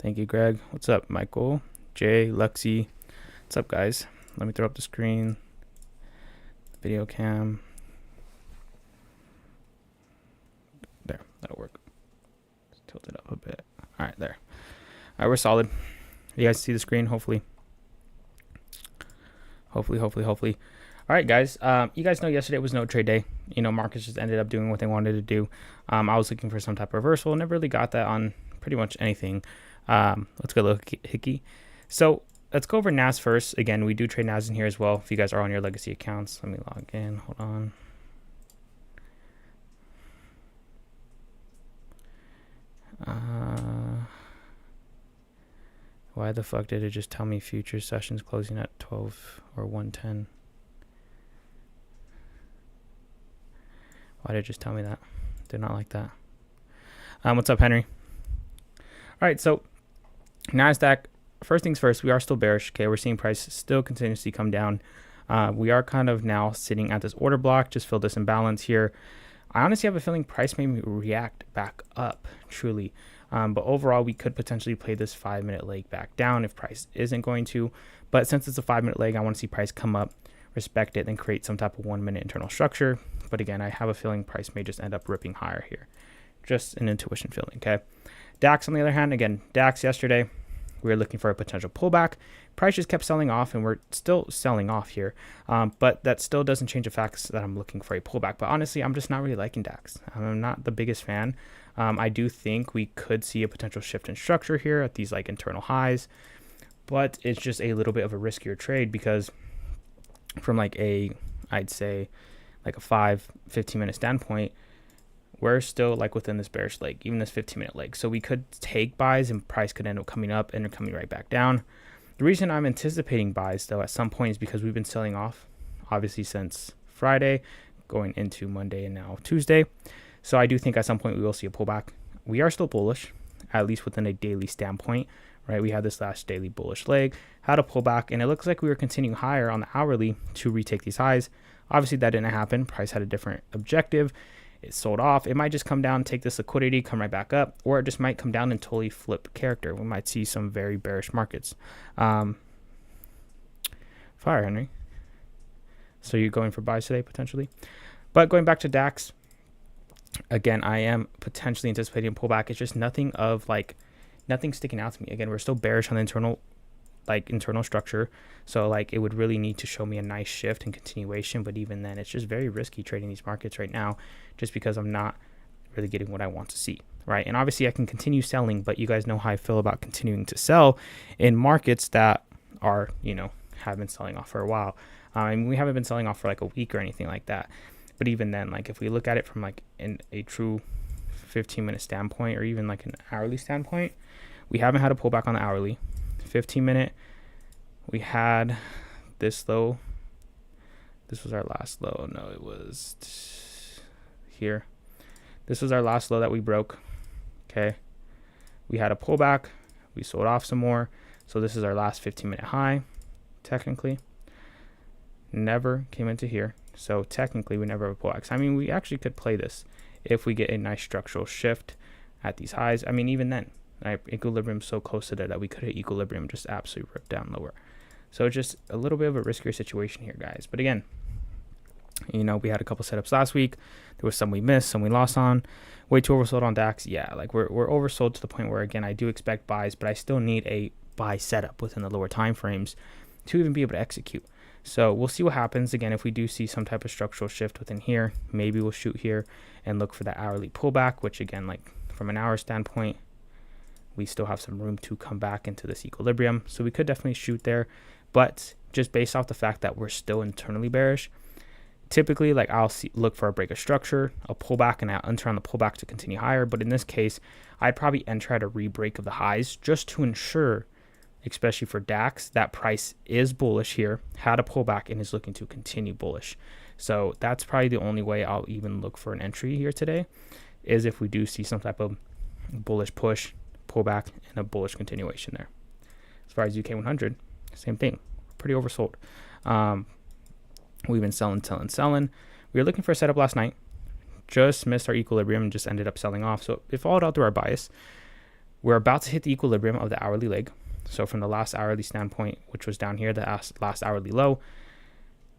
Thank you, Greg. What's up, Michael? Jay, Lexi. What's up, guys? Let me throw up the screen. Video cam. There, that'll work. Let's tilt it up a bit. All right, there. All right, we're solid. You guys see the screen, hopefully. Hopefully. All right, guys. You guys know yesterday was no trade day. Markets just ended up doing what they wanted to do. I was looking for some type of reversal. Never really got that on pretty much anything. Let's go look hickey. So let's go over NAS first. Again, we do trade NAS in here as well. If you guys are on your legacy accounts, let me log in. Hold on. Why the fuck did it just tell me future sessions closing at 12 or 110? Why did it just tell me that? Did not like that. What's up, Henry? All right, so NASDAQ, first things first, we are still bearish. Okay, we're seeing price still continuously come down. We are kind of now sitting at this order block, just fill this imbalance here. I honestly have a feeling price may react back up, truly. But overall, we could potentially play this 5-minute leg back down if price isn't going to. But since it's a 5-minute leg, I want to see price come up, respect it, then create some type of 1-minute internal structure. But again, I have a feeling price may just end up ripping higher here. Just an intuition feeling, okay? DAX, on the other hand, again, DAX yesterday, we were looking for a potential pullback. Price just kept selling off, and we're still selling off here. But that still doesn't change the facts that I'm looking for a pullback. But honestly, I'm just not really liking DAX. I'm not the biggest fan. I do think we could see a potential shift in structure here at these like internal highs, but it's just a little bit of a riskier trade because from like I'd say like a 15-minute standpoint, we're still like within this bearish leg, even this 15-minute leg. So we could take buys and price could end up coming up and coming right back down. The reason I'm anticipating buys though at some point is because we've been selling off obviously since Friday going into Monday and now Tuesday. So I do think at some point we will see a pullback. We are still bullish, at least within a daily standpoint, right? We had this last daily bullish leg, had a pullback, and it looks like we were continuing higher on the hourly to retake these highs. Obviously that didn't happen. Price had a different objective. It sold off. It might just come down, take this liquidity, come right back up, or it just might come down and totally flip character. We might see some very bearish markets. Fire, Henry. So you're going for buys today potentially? But going back to DAX, again, I am potentially anticipating a pullback. It's just nothing sticking out to me. Again, we're still bearish on the internal structure. So like it would really need to show me a nice shift and continuation. But even then, it's just very risky trading these markets right now just because I'm not really getting what I want to see, right? And obviously I can continue selling, but you guys know how I feel about continuing to sell in markets that are, have been selling off for a while. We haven't been selling off for like a week or anything like that. But even then, like if we look at it from like in a true 15-minute standpoint or even like an hourly standpoint, we haven't had a pullback on the hourly. 15-minute, we had this low. This was our last low. No, it was here. This was our last low that we broke. Okay. We had a pullback. We sold off some more. So this is our last 15-minute high, technically. Never came into here. So technically we never have a pullback. I mean, we actually could play this if we get a nice structural shift at these highs. I mean, even then, right, equilibrium so close to there that we could hit equilibrium, just absolutely rip down lower. So just a little bit of a riskier situation here, guys. But again, we had a couple setups last week. There was some we missed, some we lost on. Way too oversold on DAX. Yeah, like we're oversold to the point where, again, I do expect buys, but I still need a buy setup within the lower time frames to even be able to execute. So we'll see what happens. Again, if we do see some type of structural shift within here, maybe we'll shoot here and look for that hourly pullback, which again, like from an hour standpoint, we still have some room to come back into this equilibrium. So we could definitely shoot there, but just based off the fact that we're still internally bearish, typically like I'll look for a break of structure, a pullback, and I'll enter on the pullback to continue higher. But in this case, I'd probably enter at a re-break of the highs just to ensure, especially for DAX, that price is bullish here, had a pullback, and is looking to continue bullish. So that's probably the only way I'll even look for an entry here today, is if we do see some type of bullish push, pullback, and a bullish continuation there. As far as UK 100, same thing, pretty oversold. We've been selling. We were looking for a setup last night, just missed our equilibrium and just ended up selling off. So it followed out through our bias. We're about to hit the equilibrium of the hourly leg. So from the last hourly standpoint, which was down here, the last hourly low,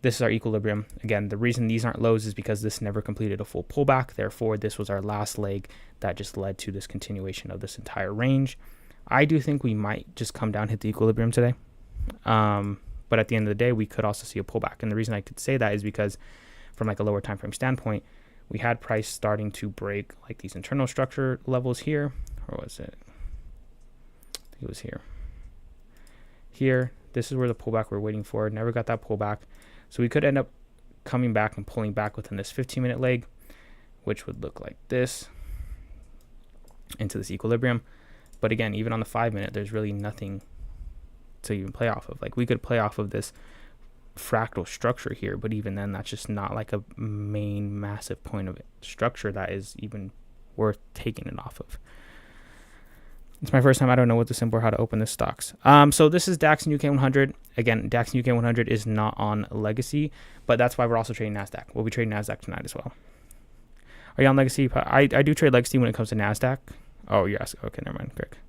this is our equilibrium. Again, the reason these aren't lows is because this never completed a full pullback. Therefore, this was our last leg that just led to this continuation of this entire range. I do think we might just come down, hit the equilibrium today. But at the end of the day, we could also see a pullback. And the reason I could say that is because from like a lower time frame standpoint, we had price starting to break like these internal structure levels here. Or was it? I think it was here. Here, this is where the pullback we're waiting for. Never got that pullback. So we could end up coming back and pulling back within this 15-minute leg, which would look like this into this equilibrium. But again, even on the 5-minute, there's really nothing to even play off of. Like we could play off of this fractal structure here, but even then, that's just not like a main massive point of structure that is even worth taking it off of. It's my first time. I don't know what the symbol or how to open this stocks. So this is DAX and UK 100. Again, DAX and UK 100 is not on Legacy, but that's why we're also trading NASDAQ. We'll be trading NASDAQ tonight as well. Are you on Legacy? I do trade Legacy when it comes to NASDAQ. Oh, you're asking. Okay, never mind. Quick.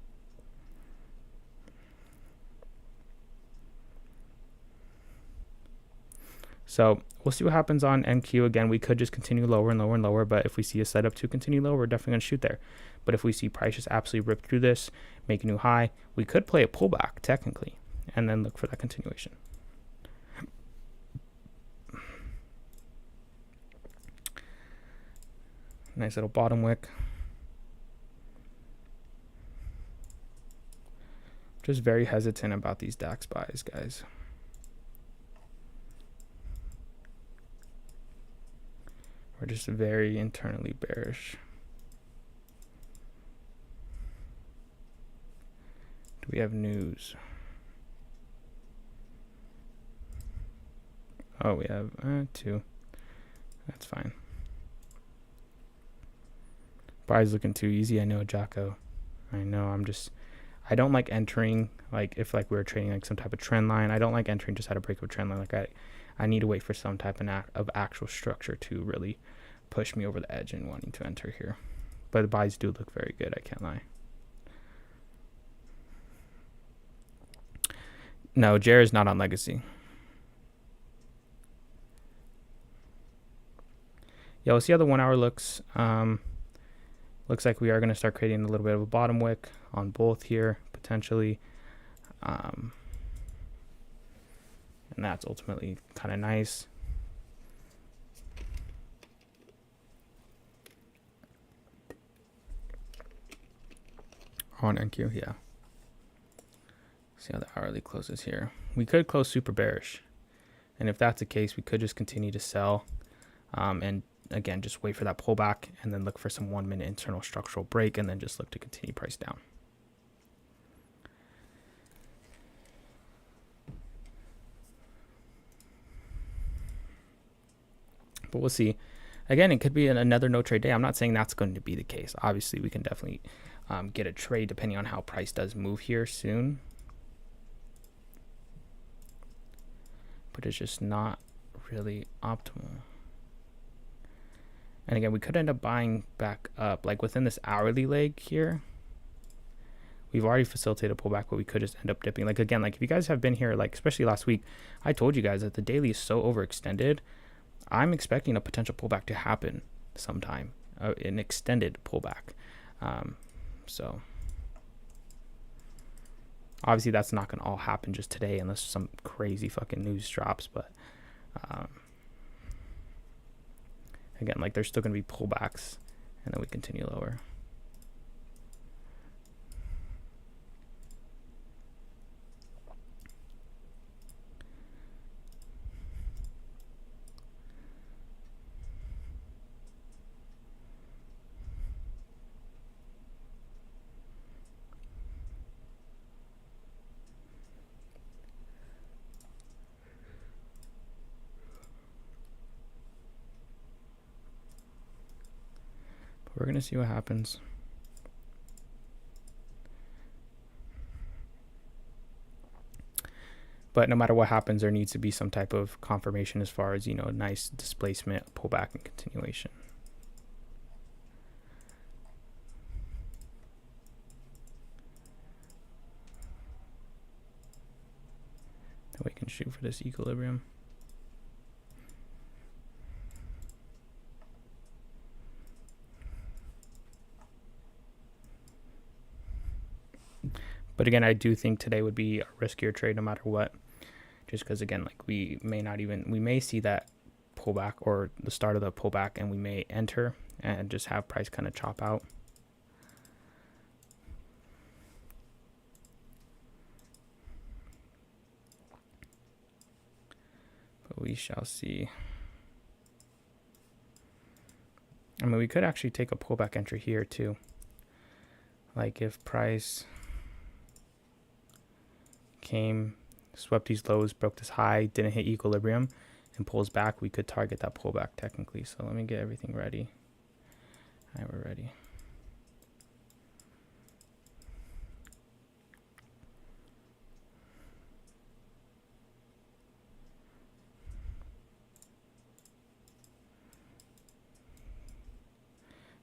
So we'll see what happens on NQ. Again, we could just continue lower and lower and lower, but if we see a setup to continue lower, we're definitely going to shoot there. But if we see price just absolutely rip through this, make a new high, we could play a pullback technically and then look for that continuation. Nice little bottom wick. Just very hesitant about these DAX buys, guys. We're just very internally bearish. Do we have news? Oh, we have 2. That's fine. Buy's looking too easy. I know, Jocko. I know. I don't like entering, like if like we were trading like some type of trend line. I don't like entering just at a break of a trend line. Like I need to wait for some type of actual structure to really push me over the edge and wanting to enter here. But the buys do look very good, I can't lie. No, Jared's not on Legacy. Yeah, we'll see how the 1 hour looks. Looks like we are going to start creating a little bit of a bottom wick on both here, potentially. And that's ultimately kind of nice. On NQ, yeah. See how the hourly closes here. We could close super bearish. And if that's the case, we could just continue to sell. And again, just wait for that pullback and then look for some 1 minute internal structural break and then just look to continue price down. But we'll see. Again, it could be another no trade day. I'm not saying that's going to be the case. Obviously, we can definitely get a trade depending on how price does move here soon. But it's just not really optimal. And again, we could end up buying back up. Like within this hourly leg here, we've already facilitated a pullback, but we could just end up dipping. Like again, like if you guys have been here, like especially last week, I told you guys that the daily is so overextended. I'm expecting a potential pullback to happen sometime, an extended pullback. So obviously that's not going to all happen just today unless some crazy fucking news drops. But again, like there's still going to be pullbacks and then we continue lower. We're going to see what happens. But no matter what happens, there needs to be some type of confirmation as far as, you know, nice displacement, pullback, and continuation. shoot for this equilibrium. But again, I do think today would be a riskier trade no matter what. Just because, again, like we may see that pullback or the start of the pullback, and we may enter and just have price kind of chop out. But we shall see. I mean, we could actually take a pullback entry here too. Like if price came, swept these lows, broke this high, didn't hit equilibrium, and pulls back, we could target that pullback technically. So let me get everything ready. All right, we're ready.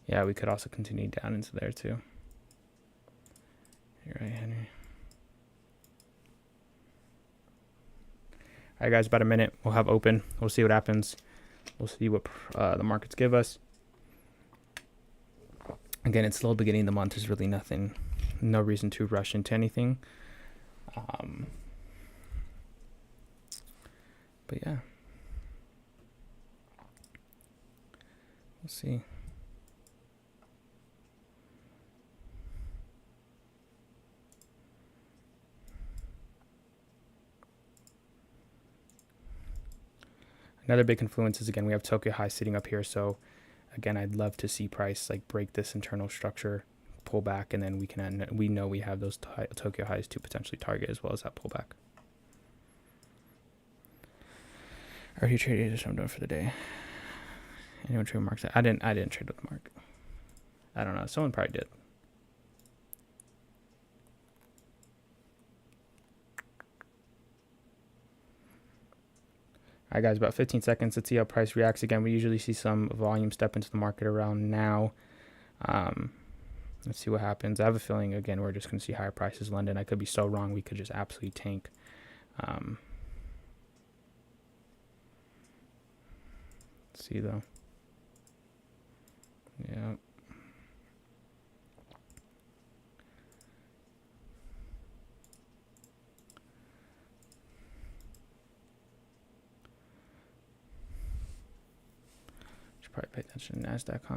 Yeah, we could also continue down into there too. You're right, Henry. All right, guys, about a minute. We'll have open. We'll see what happens. We'll see what the markets give us. Again, it's still the beginning of the month. There's really nothing, no reason to rush into anything. But yeah, we'll see. Another big influence is, again, we have Tokyo high sitting up here. So again, I'd love to see price like break this internal structure, pull back, and then we know we have those Tokyo highs to potentially target as well as that pullback. I already traded this. I'm done for the day. Anyone trade Mark? I didn't trade with Mark. I don't know. Someone probably did. All right, guys, about 15 seconds. Let's see how price reacts. Again, we usually see some volume step into the market around now. Let's see what happens. I have a feeling, again, we're just going to see higher prices in London. I could be so wrong. We could just absolutely tank. Let's see, though. Yeah. Should probably pay attention to NASDAQ, huh?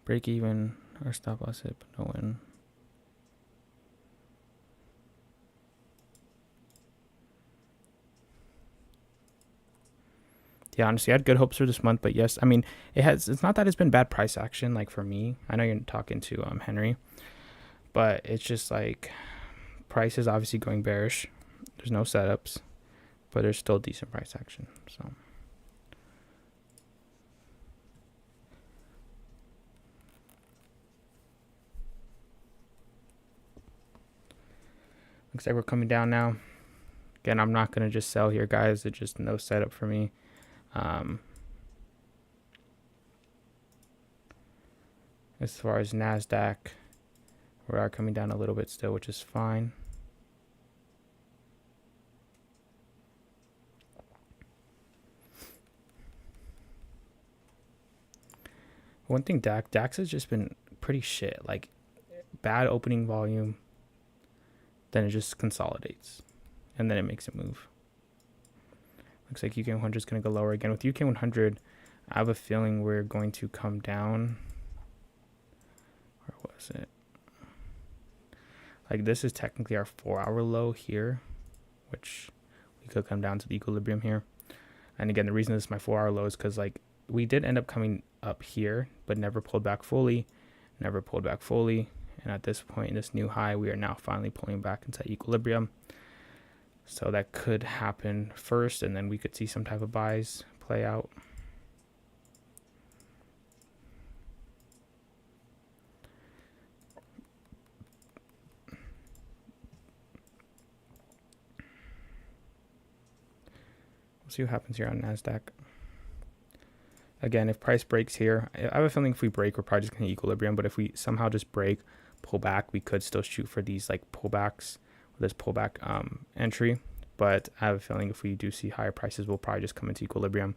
Break even or stop loss hit, but no win. Yeah, honestly, I had good hopes for this month, but yes, I mean, it's not that it's been bad price action, like for me. I know you're talking to Henry, but it's just like price is obviously going bearish. There's no setups, but there's still decent price action. So looks like we're coming down now. Again, I'm not going to just sell here, guys. It's just no setup for me. As far as NASDAQ, we are coming down a little bit still, which is fine. One thing, DAX has just been pretty shit. Like, bad opening volume, then it just consolidates, and then it makes it move. Looks like UK 100 is going to go lower again. With UK 100, I have a feeling we're going to come down. Where was it? Like, this is technically our 4-hour low here, which we could come down to the equilibrium here. And again, the reason this is my 4-hour low is because, like, we did end up coming up here, but never pulled back fully. And at this point, in this new high, we are now finally pulling back into equilibrium. So that could happen first, and then we could see some type of buys play out. see what happens here on NASDAQ. Again, if price breaks here, I have a feeling if we break, we're probably just going to equilibrium. But if we somehow just break, pull back, we could still shoot for these like pullbacks, this pullback entry. But I have a feeling if we do see higher prices, we'll probably just come into equilibrium.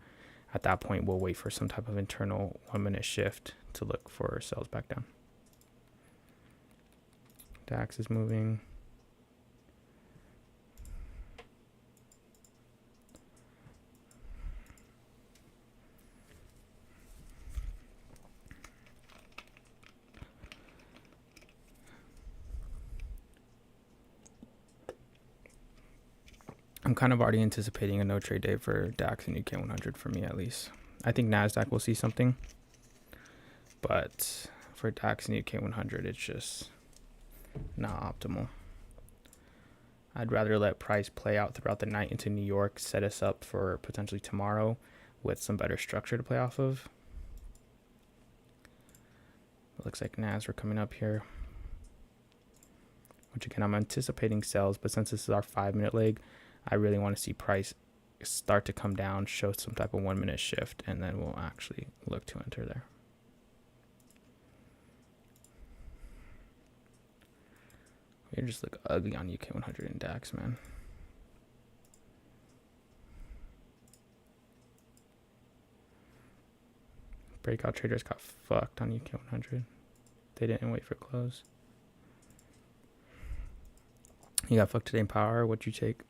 At that point, we'll wait for some type of internal 1 minute shift to look for sales back down. DAX is moving. I'm kind of already anticipating a no trade day for DAX and UK 100 for me at least. I think NASDAQ will see something, but for DAX and UK 100, it's just not optimal. I'd rather let price play out throughout the night into New York, set us up for potentially tomorrow with some better structure to play off of. It looks like NAS are coming up here, which again, I'm anticipating sells, but since this is our 5 minute leg, I really want to see price start to come down, show some type of 1 minute shift, and then we'll actually look to enter there. We just look ugly on UK 100 and DAX, man. Breakout traders got fucked on UK 100. They didn't wait for close. You got fucked today in power. What'd you take?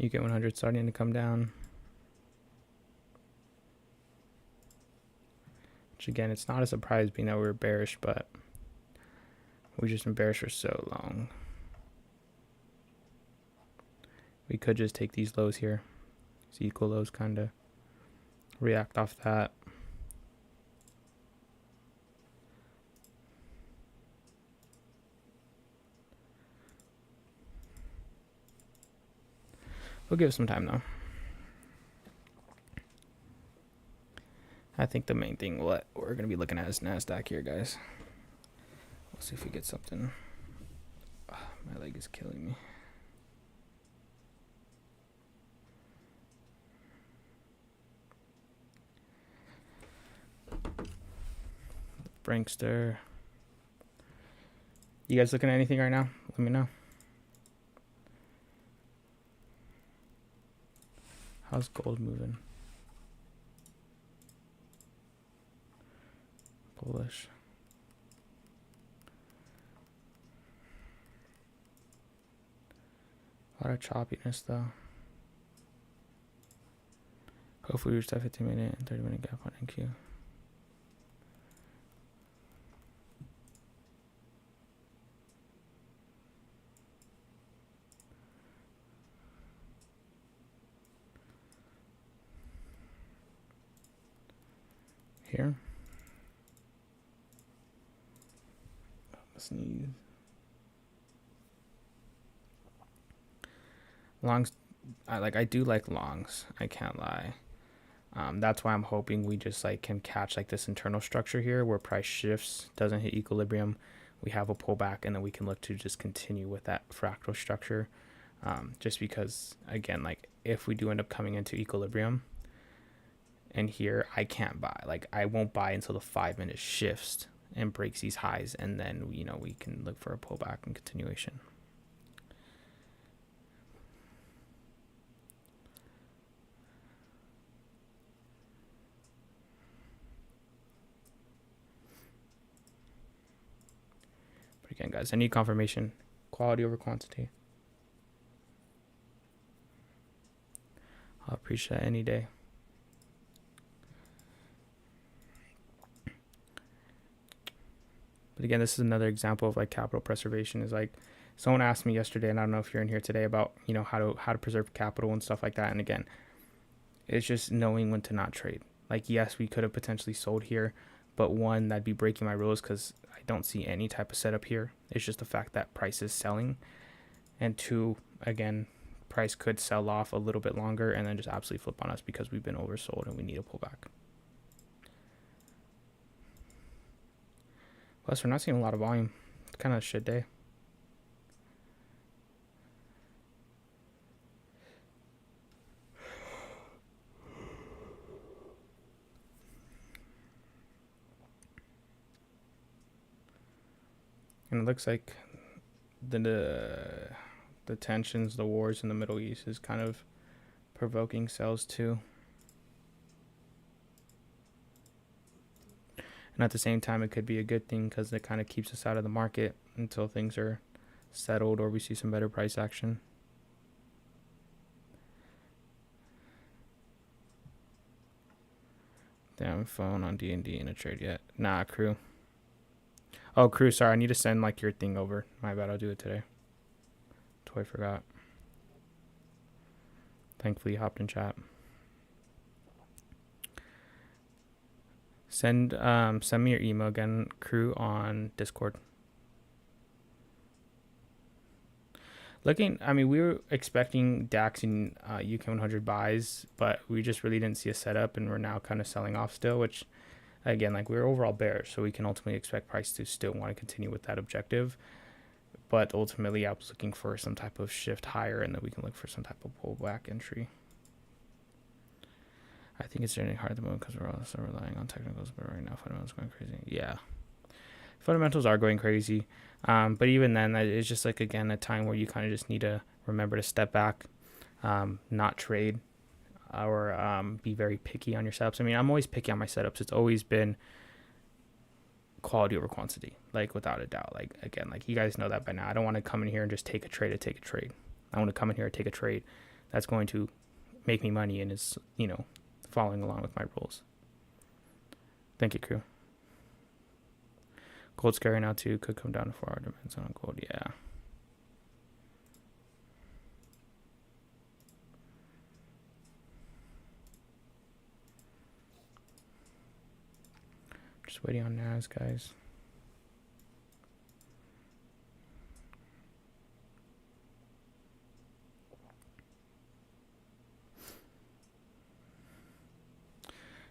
UK 100 starting to come down. Which again, it's not a surprise being that we were bearish, but we just been bearish for so long. We could just take these lows here. These equal lows, kind of react off that. We'll give it some time though. I think the main thing what we're going to be looking at is NASDAQ here, guys. We'll see if we get something. Oh, my leg is killing me. Frankster. You guys looking at anything right now? Let me know. How's gold moving? Bullish. A lot of choppiness though. Hopefully we reach that 15-minute and 30-minute gap on NQ. Here. Sneeze. Longs, I do like longs. I can't lie. That's why I'm hoping we just like can catch like this internal structure here where price shifts, doesn't hit equilibrium. We have a pullback, and then we can look to just continue with that fractal structure. Just because again, like if we do end up coming into equilibrium, and here I can't buy. Like I won't buy until the 5-minute shifts and breaks these highs, and then we can look for a pullback and continuation. But again, guys, I need confirmation. Quality over quantity. I'll appreciate that any day. But again, this is another example of like capital preservation. Is like someone asked me yesterday, and I don't know if you're in here today, about how to preserve capital and stuff like that. And again, it's just knowing when to not trade. Like yes, we could have potentially sold here, but one, that'd be breaking my rules because I don't see any type of setup here. It's just the fact that price is selling, and two, again, price could sell off a little bit longer and then just absolutely flip on us because we've been oversold and we need a pullback. Plus, we're not seeing a lot of volume. It's kind of a shit day. And it looks like the tensions, the wars in the Middle East is kind of provoking sells too. And at the same time, it could be a good thing because it kind of keeps us out of the market until things are settled or we see some better price action. Damn, phone on D&D in a trade yet. Nah, crew. Oh, crew, sorry. I need to send like your thing over. My bad. I'll do it today. Totally forgot. Thankfully, you hopped in chat. Send me your email again, crew, on Discord. I mean, we were expecting DAX and UK 100 buys, but we just really didn't see a setup, and we're now kind of selling off still, which, again, like we're overall bearish, so we can ultimately expect price to still want to continue with that objective. But ultimately, I was looking for some type of shift higher, and then we can look for some type of pullback entry. I think it's getting hard at the moment because we're also relying on technicals, but right now fundamentals are going crazy. Yeah, fundamentals are going crazy. But even then, it's just like, again, a time where you kind of just need to remember to step back, not trade, or be very picky on your setups. I mean, I'm always picky on my setups. It's always been quality over quantity, like without a doubt. Like, again, like you guys know that by now. I don't want to come in here and just take a trade to take a trade. I want to come in here and take a trade that's going to make me money and is, following along with my rules. Thank you, crew. Gold's scary now too. Could come down to 4 hour demands on gold. Yeah. Just waiting on NAS, guys.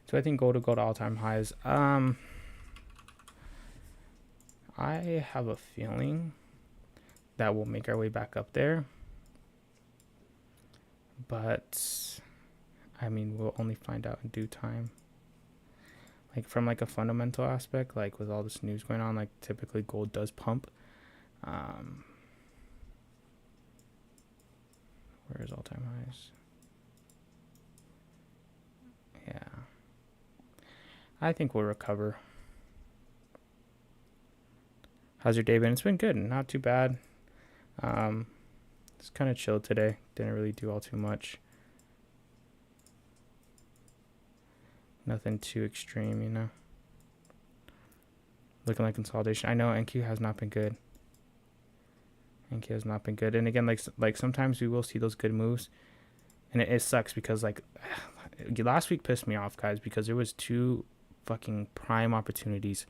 So I think gold will go to all-time highs. I have a feeling that we'll make our way back up there. But, I mean, we'll only find out in due time. Like, from, like, a fundamental aspect, like, with all this news going on, like, typically gold does pump. Where is all-time highs? Yeah. I think we'll recover. How's your day been? It's been good. Not too bad. It's kind of chill today. Didn't really do all too much. Nothing too extreme, Looking like consolidation. I know NQ has not been good. NQ has not been good. And again, like sometimes we will see those good moves. And it sucks because, like, last week pissed me off, guys, because there was 2 fucking prime opportunities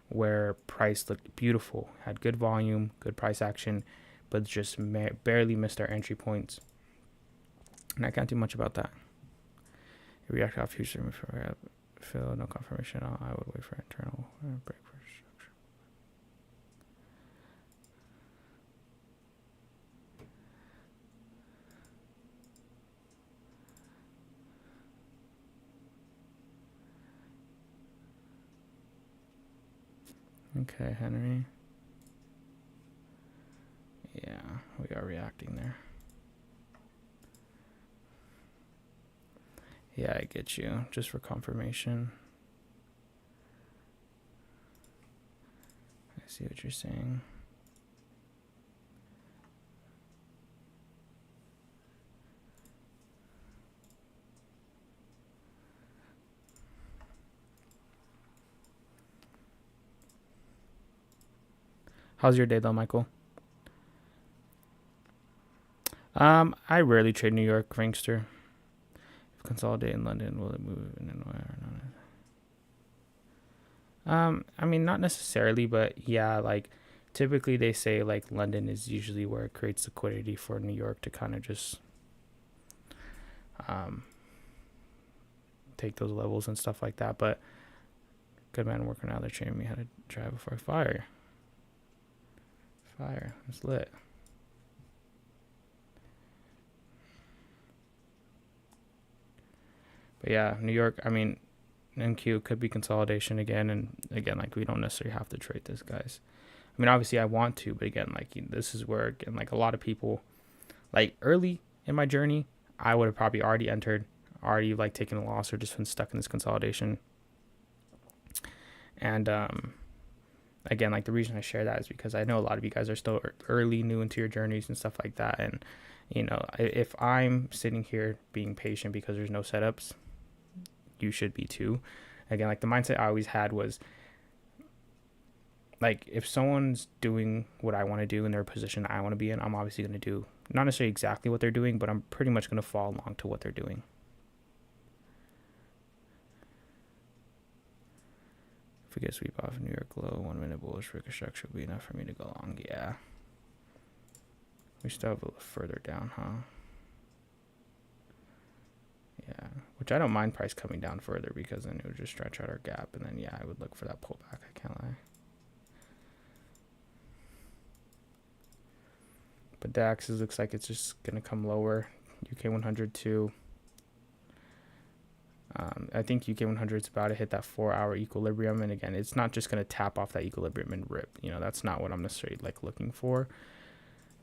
where price looked beautiful, had good volume, good price action, but just barely missed our entry points. And I can't do much about that. React off future for fill, no confirmation. I would wait for internal break for structure. Okay, Henry. Yeah, we are reacting there. Yeah, I get you. Just for confirmation. I see what you're saying. How's your day though, Michael? I rarely trade New York, Frankster. If consolidate in London, will it move in and where or not? I mean, not necessarily, but yeah, like typically they say like London is usually where it creates liquidity for New York to kind of just take those levels and stuff like that. But good man working out. They're training me how to drive before I fire. It's lit. But yeah, New York, I mean, NQ could be consolidation again. And again, like, we don't necessarily have to trade this, guys. I mean, obviously I want to, but again, like, this is where, again, like, a lot of people, like, early in my journey, I would have probably already entered, already, like, taken a loss or just been stuck in this consolidation. And, again, like, the reason I share that is because I know a lot of you guys are still early, new into your journeys and stuff like that. And, you know, if I'm sitting here being patient because there's no setups, you should be too. Again, like, the mindset I always had was, like, if someone's doing what I want to do in their position I want to be in, I'm obviously going to do not necessarily exactly what they're doing, but I'm pretty much going to follow along to what they're doing. If we get sweep off New York low, 1 minute bullish ricochet should be enough for me to go long. Yeah. We still have a little further down, huh? Yeah. Which I don't mind price coming down further because then it would just stretch out our gap. And then, yeah, I would look for that pullback. I can't lie. But DAX looks like it's just going to come lower. UK 100 too. I think UK 100 is about to hit that 4-hour equilibrium. And again, it's not just going to tap off that equilibrium and rip. You know, that's not what I'm necessarily like looking for.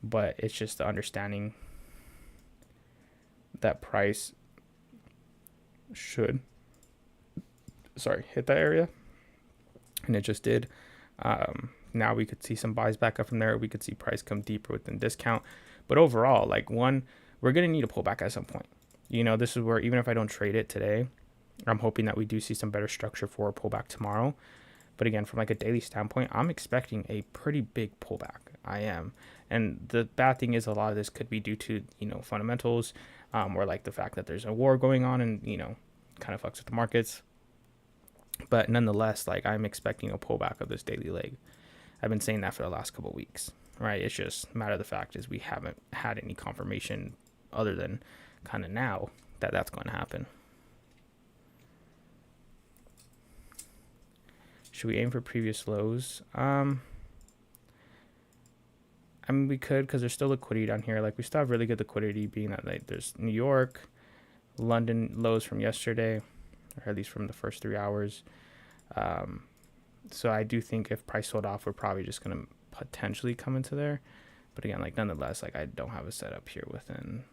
But it's just the understanding that price should, hit that area. And it just did. Now we could see some buys back up from there. We could see price come deeper within discount. But overall, like, we're going to need a pullback at some point. You know, this is where, even if I don't trade it today, I'm hoping that we do see some better structure for a pullback tomorrow. But again, from like a daily standpoint, I'm expecting a pretty big pullback. I am. And the bad thing is a lot of this could be due to, you know, fundamentals, or like the fact that there's a war going on and, you know, kind of fucks with the markets. But nonetheless, like, I'm expecting a pullback of this daily leg. I've been saying that for the last couple of weeks, right? It's just matter of the fact is we haven't had any confirmation other than kind of now that that's going to happen. Should we aim for previous lows? I mean, we could, because there's still liquidity down here. Like, we still have really good liquidity, being that, like, there's New York, London lows from yesterday, or at least from the first 3 hours. So I do think if price sold off, we're probably just going to potentially come into there. But again, like, nonetheless, like, I don't have a setup here within.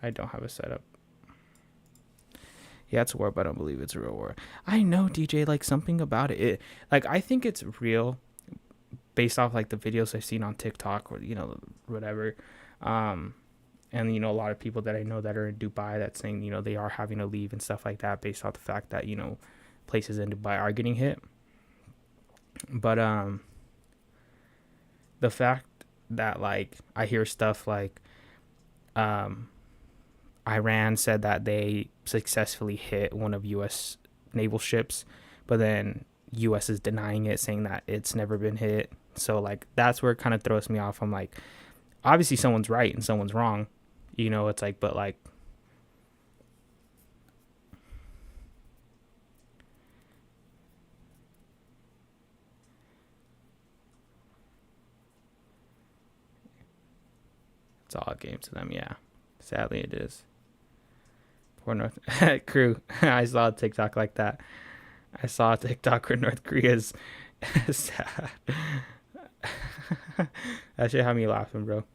I don't have a setup. Yeah, it's a war, but I don't believe it's a real war. I know, DJ, like, something about it. Like, I think it's real based off, like, the videos I've seen on TikTok or, you know, whatever. And, you know, a lot of people that I know that are in Dubai that's saying, you know, they are having to leave and stuff like that based off the fact that, you know, places in Dubai are getting hit. But the fact that, like, I hear stuff like Iran said that they successfully hit one of U.S. naval ships, but then U.S. is denying it, saying that it's never been hit. So, like, that's where it kind of throws me off. I'm like, obviously someone's right and someone's wrong. You know, it's like, but, like, it's all a game to them, yeah. Sadly, it is. Poor North crew. I saw a TikTok like that. I saw a TikTok where North Korea's sad. That shit had me laughing, bro.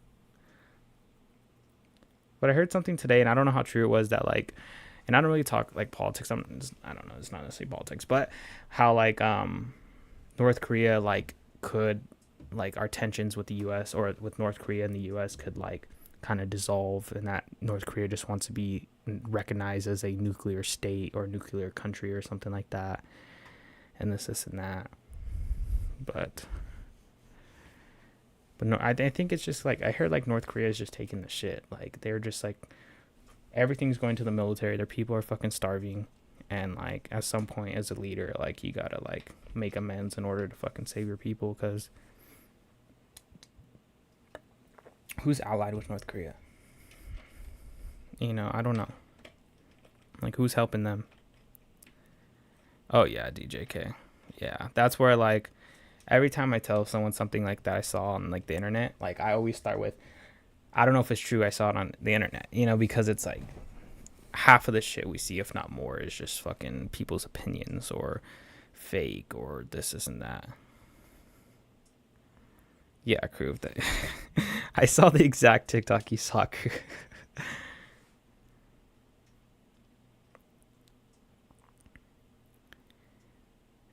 But I heard something today, and I don't know how true it was, that, like, and I don't really talk, like, politics. I don't know. It's not necessarily politics, but how, like, North Korea, like, could, like, our tensions with the U.S. or with North Korea and the U.S. could, like, kind of dissolve, and that North Korea just wants to be recognized as a nuclear state or nuclear country or something like that, and this and that. But no, I think it's just, like, I heard, like, North Korea is just taking the shit. Like, they're just, like, everything's going to the military. Their people are fucking starving. And like at some point as a leader, like you gotta like make amends in order to fucking save your people, because who's allied with North Korea? You know, I don't know. Like, who's helping them? Oh yeah, DJK. Yeah, that's where like every time I tell someone something like that I saw on like the internet, like I always start with, I don't know if it's true, I saw it on the internet, you know, because it's like half of the shit we see, if not more, is just fucking people's opinions or fake or this and that. Yeah, crew of that. I saw the exact TikTok you saw, crew.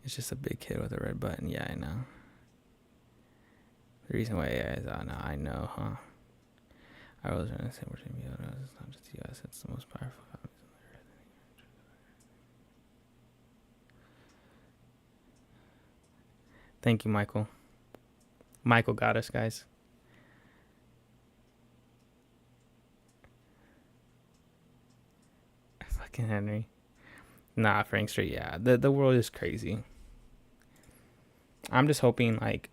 It's just a big kid with a red button. Yeah, I know. The reason why AI is out now, I know, huh? I was trying to say we're going to be able to, it's not just the US, it's the most powerful. Thank you, Michael. Michael got us, guys. Fucking Henry. Nah, Frank Street, yeah. The world is crazy. I'm just hoping, like,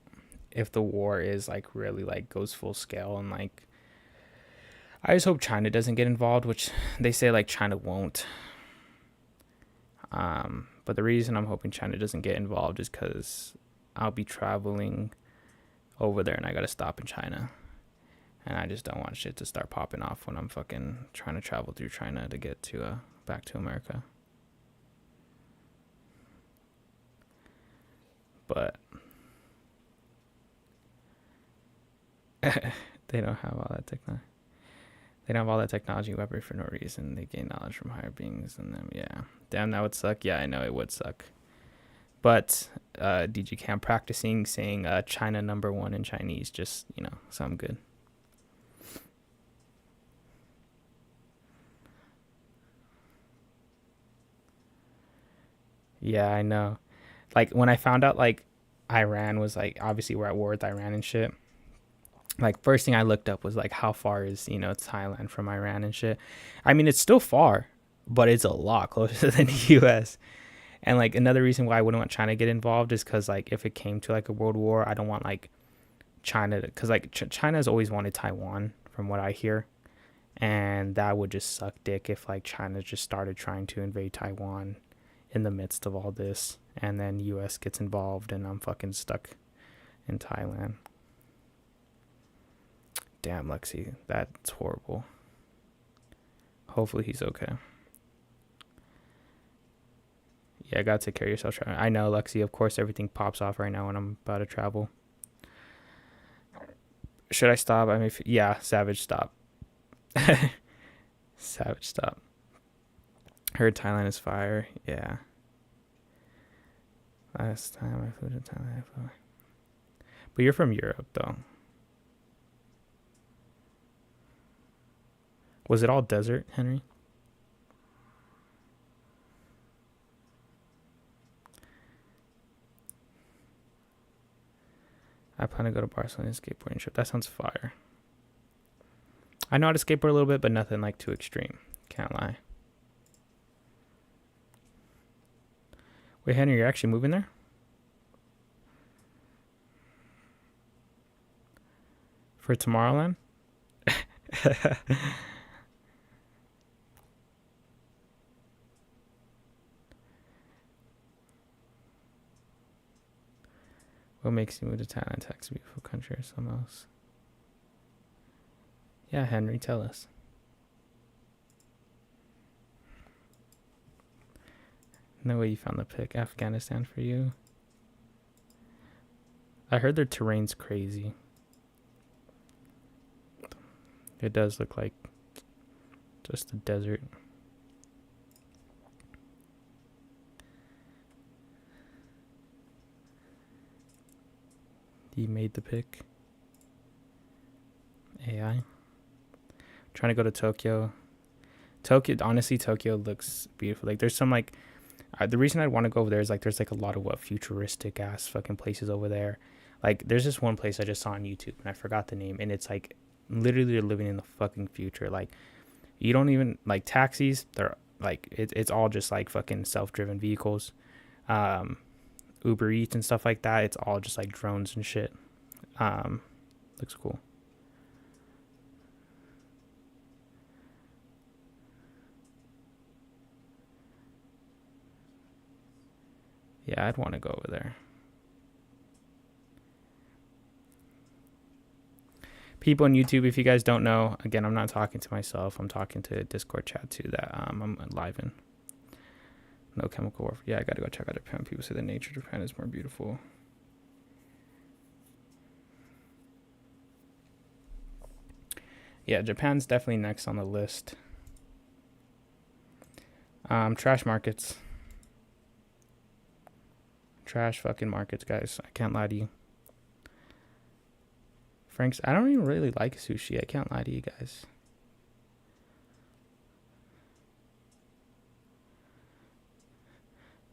if the war is, like, really, like, goes full scale and, like, I just hope China doesn't get involved, which they say, like, China won't. But the reason I'm hoping China doesn't get involved is because I'll be traveling over there and I gotta stop in China. And I just don't want shit to start popping off when I'm fucking trying to travel through China to get to back to America. But they don't have all that technology. They don't have all that technology weaponry for no reason. They gain knowledge from higher beings than them. Yeah. Damn, that would suck. Yeah, I know it would suck. But DGK, I'm practicing saying China #1 in Chinese, just, you know, so I'm good. Yeah, I know. Like, when I found out, like, Iran was, like, obviously we're at war with Iran and shit. Like, first thing I looked up was, like, how far is, you know, Thailand from Iran and shit. I mean, it's still far, but it's a lot closer than the U.S. And, like, another reason why I wouldn't want China to get involved is because, like, if it came to, like, a world war, I don't want, like, China to... Because, like, China's always wanted Taiwan, from what I hear. And that would just suck dick if, like, China just started trying to invade Taiwan in the midst of all this. And then U.S. gets involved and I'm fucking stuck in Thailand. Damn, Lexi, that's horrible. Hopefully he's okay. Yeah, gotta take care of yourself. I know, Lexi, of course everything pops off right now when I'm about to travel. Should I stop? I mean, yeah, Savage, stop. Savage, stop. Heard Thailand is fire. Yeah. Last time I flew to Thailand. But you're from Europe, though. Was it all desert, Henry? I plan to go to Barcelona skateboarding trip. That sounds fire. I know how to skateboard a little bit, but nothing like too extreme. Can't lie. Wait, Henry, you're actually moving there? For Tomorrowland? What makes you move to Thailand? Texas, a beautiful country, or something else? Yeah, Henry, tell us. No way you found the pick. Afghanistan for you. I heard their terrain's crazy. It does look like just a desert. He made the pick. AI. Trying to go to Tokyo. Honestly, Tokyo looks beautiful. Like, there's some, like, the reason I want to go over there is, like, there's, like, a lot of futuristic ass fucking places over there. Like, there's this one place I just saw on YouTube and I forgot the name, and it's like literally they're living in the fucking future. Like, You don't even like taxis. They're like it's all just like fucking self-driven vehicles. Um, Uber Eats and stuff like that. It's all just like drones and shit. Looks cool. Yeah, I'd want to go over there. People on YouTube, if you guys don't know, again, I'm not talking to myself. I'm talking to Discord chat too that I'm live in. No chemical warfare. Yeah, I gotta go check out Japan. People say the nature of Japan is more beautiful. Yeah, Japan's definitely next on the list. Trash markets. Trash fucking markets, guys. I can't lie to you. Frank's, I don't even really like sushi. I can't lie to you guys.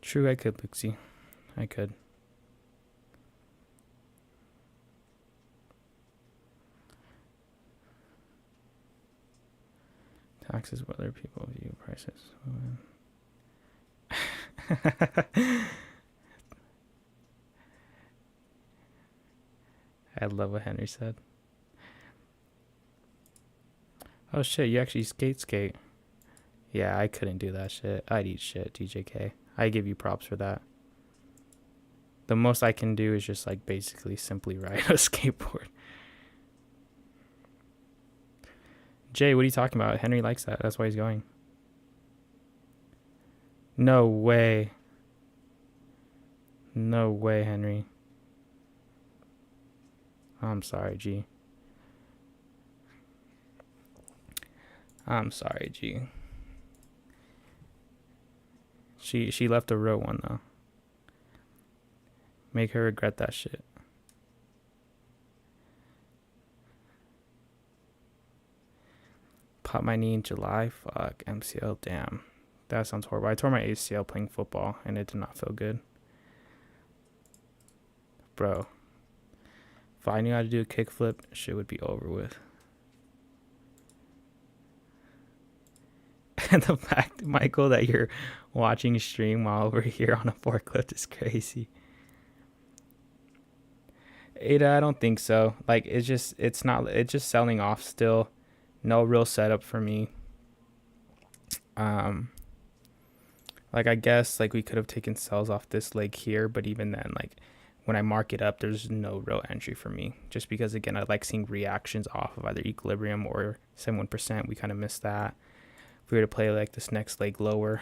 True, I could, Pixie. I could. Taxes, whether people view prices. I love what Henry said. Oh shit, you actually skate. Yeah, I couldn't do that shit. I'd eat shit, DJK. I give you props for that. The most I can do is just like basically simply ride a skateboard. Jay, what are you talking about? Henry likes that. That's why he's going. No way. No way, Henry. I'm sorry, G. I'm sorry, G. She left a real one though. Make her regret that shit. Popped my knee in July. Fuck. MCL. Damn. That sounds horrible. I tore my ACL playing football and it did not feel good. Bro. If I knew how to do a kickflip, shit would be over with. And the fact, Michael, that you're watching a stream while we're here on a forklift is crazy. Ada, I don't think so. Like, it's just selling off still. No real setup for me. Like, I guess, like, we could have taken sells off this leg here, but even then, like, when I mark it up, there's no real entry for me. Just because, again, I like seeing reactions off of either equilibrium or 71%. We kind of missed that. If we were to play, like, this next leg lower,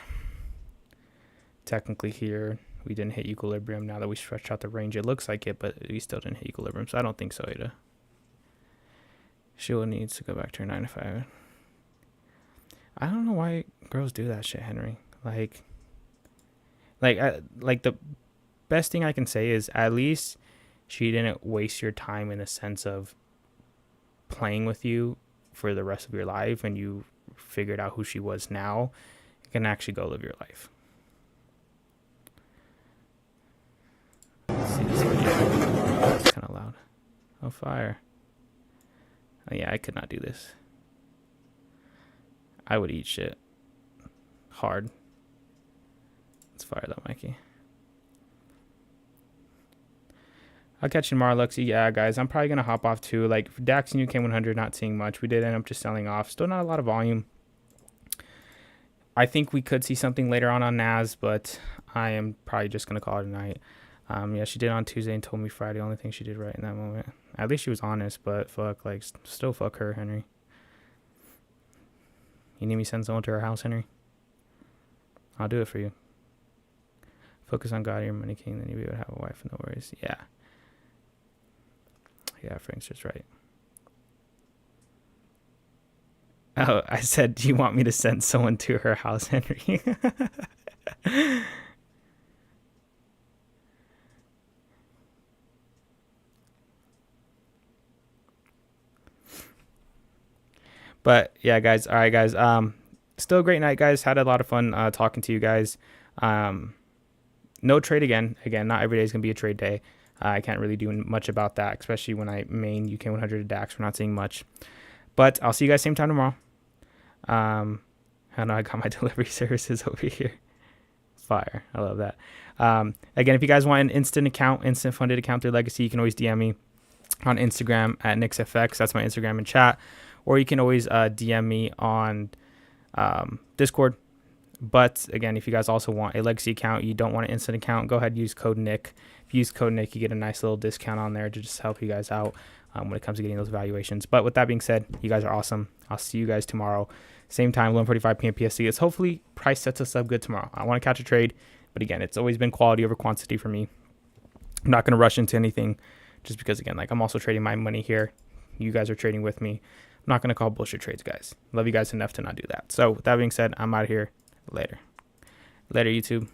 technically here, we didn't hit equilibrium. Now that we stretched out the range, it looks like it, but we still didn't hit equilibrium. So I don't think so, Ada. Sheila needs to go back to her 9 to 5. I don't know why girls do that shit, Henry. Like the best thing I can say is at least she didn't waste your time in the sense of playing with you for the rest of your life, and you figured out who she was now. You can actually go live your life. Let's see this video. It's kind of loud. Oh, fire. Oh, yeah, I could not do this. I would eat shit. Hard. It's fire though, Mikey. I'll catch you tomorrow, Luxy. Yeah, guys, I'm probably going to hop off too. Like, DAX and UK 100, not seeing much. We did end up just selling off. Still not a lot of volume. I think we could see something later on NAS, but I am probably just going to call it a night. Yeah, she did on Tuesday and told me Friday. Only thing she did right in that moment. At least she was honest, but fuck, like, still fuck her, Henry. You need me to send someone to her house, Henry? I'll do it for you. Focus on God, your money king, then you'll be able to have a wife, no worries. Yeah. Yeah, Frank's just right. Oh, I said, do you want me to send someone to her house, Henry? But yeah, guys. All right, guys. Still a great night, guys. Had a lot of fun talking to you guys. No trade again. Again, not every day is gonna be a trade day. I can't really do much about that, especially when I main UK 100 DAX. We're not seeing much. But I'll see you guys same time tomorrow. I know I got my delivery services over here. Fire. I love that. Again, if you guys want an instant funded account through Legacy, you can always DM me on Instagram at Niicksfx. That's my Instagram and chat. Or you can always DM me on Discord. But again, if you guys also want a Legacy account, you don't want an instant account, go ahead and use code Nick. If you use code Nick, you get a nice little discount on there to just help you guys out when it comes to getting those valuations. But with that being said, you guys are awesome. I'll see you guys tomorrow. Same time, 11:45 p.m. PST. It's hopefully price sets us up good tomorrow. I want to catch a trade. But again, it's always been quality over quantity for me. I'm not going to rush into anything just because, again, like I'm also trading my money here. You guys are trading with me. I'm not going to call bullshit trades, guys. Love you guys enough to not do that. So with that being said, I'm out of here. Later. Later, YouTube.